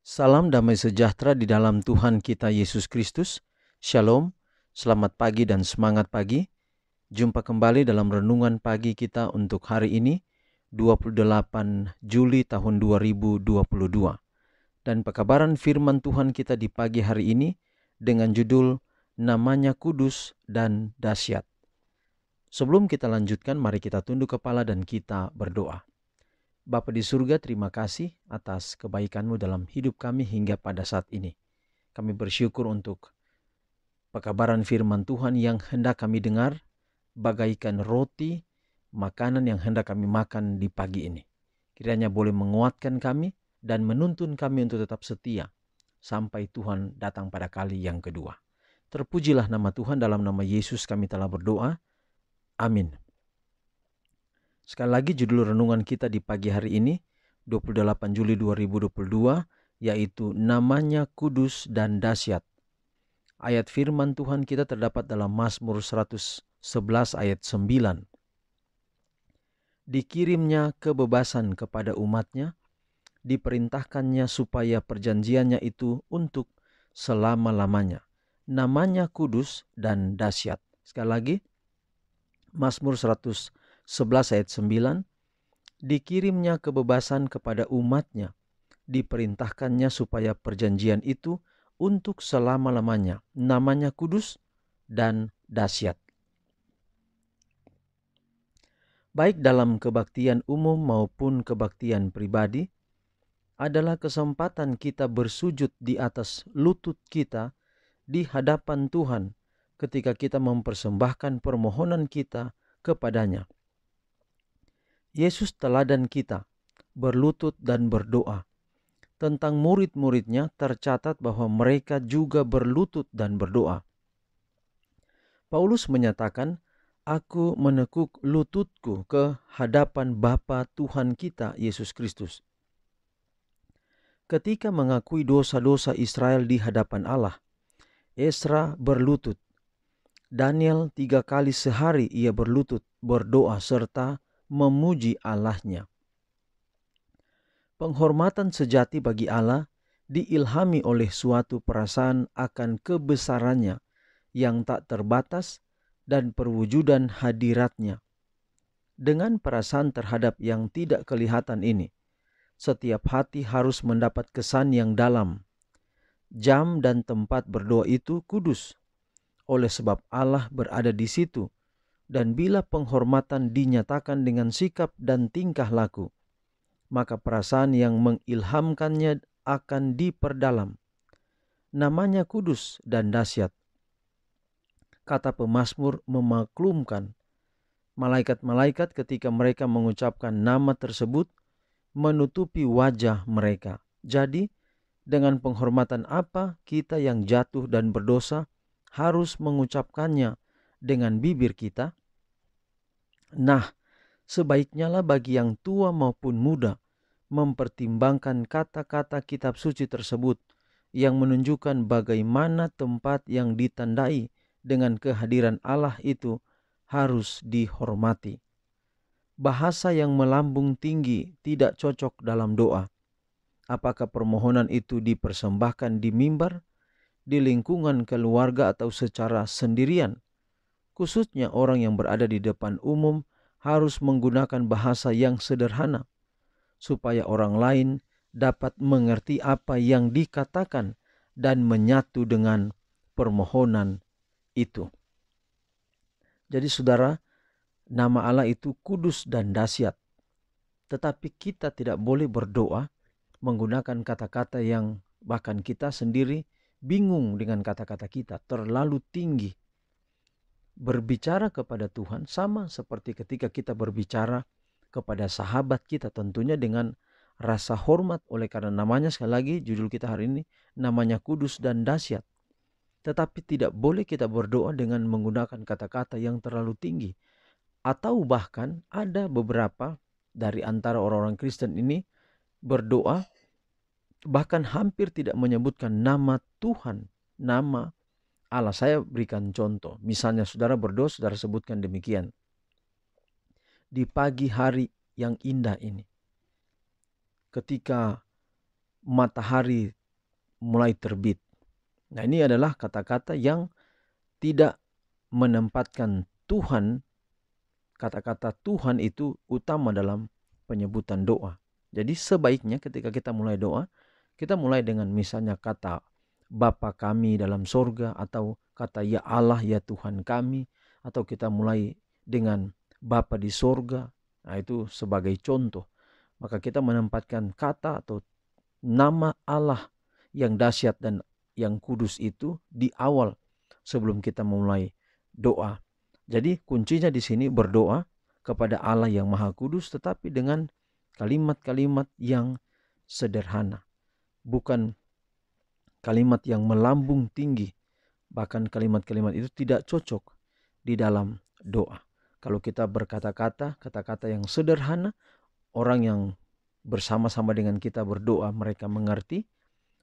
Salam damai sejahtera di dalam Tuhan kita Yesus Kristus. Shalom, selamat pagi dan semangat pagi. Jumpa kembali dalam renungan pagi kita untuk hari ini, 28 Juli tahun 2022. Dan pekabaran firman Tuhan kita di pagi hari ini dengan judul Namanya Kudus dan Dahsyat. Sebelum kita lanjutkan, mari kita tunduk kepala dan kita berdoa. Bapa di surga, terima kasih atas kebaikan-Mu dalam hidup kami hingga pada saat ini. Kami bersyukur untuk pekabaran firman Tuhan yang hendak kami dengar, bagaikan roti, makanan yang hendak kami makan di pagi ini. Kiranya boleh menguatkan kami dan menuntun kami untuk tetap setia sampai Tuhan datang pada kali yang kedua. Terpujilah nama Tuhan, dalam nama Yesus kami telah berdoa. Amin. Sekali lagi judul renungan kita di pagi hari ini 28 Juli 2022 yaitu Namanya Kudus dan Dahsyat. Ayat firman Tuhan kita terdapat dalam Mazmur 111 ayat 9. Dikirimnya kebebasan kepada umatnya, diperintahkannya supaya perjanjiannya itu untuk selama-lamanya. Namanya kudus dan dahsyat. Sekali lagi, Mazmur 111 ayat 9, dikirimnya kebebasan kepada umatnya, diperintahkannya supaya perjanjian itu untuk selama-lamanya. Namanya kudus dan dahsyat. Baik dalam kebaktian umum maupun kebaktian pribadi, adalah kesempatan kita bersujud di atas lutut kita di hadapan Tuhan ketika kita mempersembahkan permohonan kita kepadanya. Yesus teladan kita berlutut dan berdoa. Tentang murid-muridnya tercatat bahwa mereka juga berlutut dan berdoa. Paulus menyatakan, "Aku menekuk lututku ke hadapan Bapa Tuhan kita Yesus Kristus." Ketika mengakui dosa-dosa Israel di hadapan Allah, Esra berlutut. Daniel 3 kali sehari ia berlutut, berdoa serta memuji Allahnya. Penghormatan sejati bagi Allah diilhami oleh suatu perasaan akan kebesarannya yang tak terbatas dan perwujudan hadiratnya. Dengan perasaan terhadap yang tidak kelihatan ini, setiap hati harus mendapat kesan yang dalam. Jam dan tempat berdoa itu kudus, oleh sebab Allah berada di situ, dan bila penghormatan dinyatakan dengan sikap dan tingkah laku, maka perasaan yang mengilhamkannya akan diperdalam. Namanya kudus dan dahsyat. Kata pemazmur memaklumkan. Malaikat-malaikat ketika mereka mengucapkan nama tersebut menutupi wajah mereka. Jadi, dengan penghormatan apa kita yang jatuh dan berdosa harus mengucapkannya dengan bibir kita? Nah, sebaiknya lah bagi yang tua maupun muda mempertimbangkan kata-kata kitab suci tersebut yang menunjukkan bagaimana tempat yang ditandai dengan kehadiran Allah itu harus dihormati. Bahasa yang melambung tinggi tidak cocok dalam doa. Apakah permohonan itu dipersembahkan di mimbar, di lingkungan keluarga atau secara sendirian? Khususnya orang yang berada di depan umum harus menggunakan bahasa yang sederhana, supaya orang lain dapat mengerti apa yang dikatakan dan menyatu dengan permohonan itu. Jadi saudara, nama Allah itu kudus dan dahsyat. Tetapi kita tidak boleh berdoa menggunakan kata-kata yang bahkan kita sendiri bingung dengan kata-kata kita, terlalu tinggi. Berbicara kepada Tuhan sama seperti ketika kita berbicara kepada sahabat kita, tentunya dengan rasa hormat, oleh karena namanya, sekali lagi judul kita hari ini, namanya kudus dan dahsyat. Tetapi tidak boleh kita berdoa dengan menggunakan kata-kata yang terlalu tinggi. Atau bahkan ada beberapa dari antara orang-orang Kristen ini berdoa bahkan hampir tidak menyebutkan nama Tuhan, nama Allah. Saya berikan contoh. Misalnya saudara berdoa, saudara sebutkan demikian. Di pagi hari yang indah ini, ketika matahari mulai terbit. Nah, ini adalah kata-kata yang tidak menempatkan Tuhan, kata-kata Tuhan itu utama dalam penyebutan doa. Jadi sebaiknya ketika kita mulai doa, kita mulai dengan misalnya kata Bapa kami dalam sorga, atau kata ya Allah ya Tuhan kami, atau kita mulai dengan Bapa di sorga. Nah, itu sebagai contoh. Maka kita menempatkan kata atau nama Allah yang dahsyat dan yang kudus itu di awal sebelum kita memulai doa. Jadi kuncinya di sini berdoa kepada Allah yang Maha Kudus, tetapi dengan kalimat-kalimat yang sederhana. Bukan kalimat yang melambung tinggi. Bahkan kalimat-kalimat itu tidak cocok di dalam doa. Kalau kita berkata-kata, kata-kata yang sederhana, orang yang bersama-sama dengan kita berdoa mereka mengerti,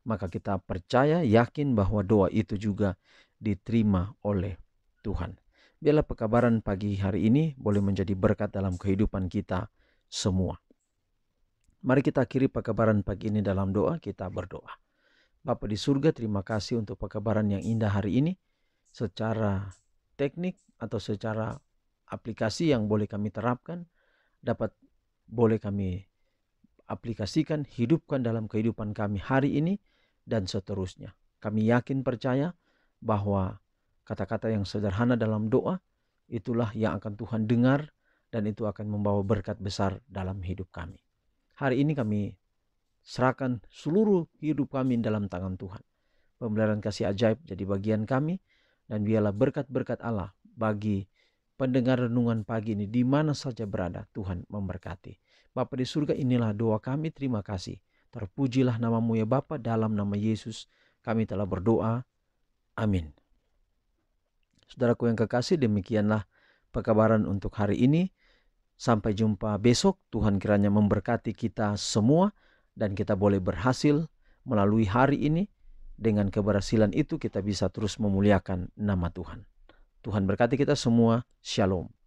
maka kita percaya, yakin bahwa doa itu juga diterima oleh Tuhan. Biarlah pekabaran pagi hari ini boleh menjadi berkat dalam kehidupan kita semua. Mari kita akhiri pekabaran pagi ini dalam doa, kita berdoa. Bapa di surga, terima kasih untuk pekabaran yang indah hari ini. Secara teknik atau secara aplikasi yang boleh kami terapkan, boleh kami aplikasikan, hidupkan dalam kehidupan kami hari ini dan seterusnya. Kami yakin percaya bahwa kata-kata yang sederhana dalam doa itulah yang akan Tuhan dengar dan itu akan membawa berkat besar dalam hidup kami. Hari ini kami serahkan seluruh hidup kami dalam tangan Tuhan. Pemeliharaan kasih ajaib jadi bagian kami, dan biarlah berkat-berkat Allah bagi pendengar renungan pagi ini di mana saja berada, Tuhan memberkati. Bapa di surga, inilah doa kami, terima kasih. Terpujilah namamu ya Bapa, dalam nama Yesus kami telah berdoa. Amin. Saudaraku yang kekasih, demikianlah pekabaran untuk hari ini. Sampai jumpa besok. Tuhan kiranya memberkati kita semua dan kita boleh berhasil melalui hari ini. Dengan keberhasilan itu kita bisa terus memuliakan nama Tuhan. Tuhan berkati kita semua. Shalom.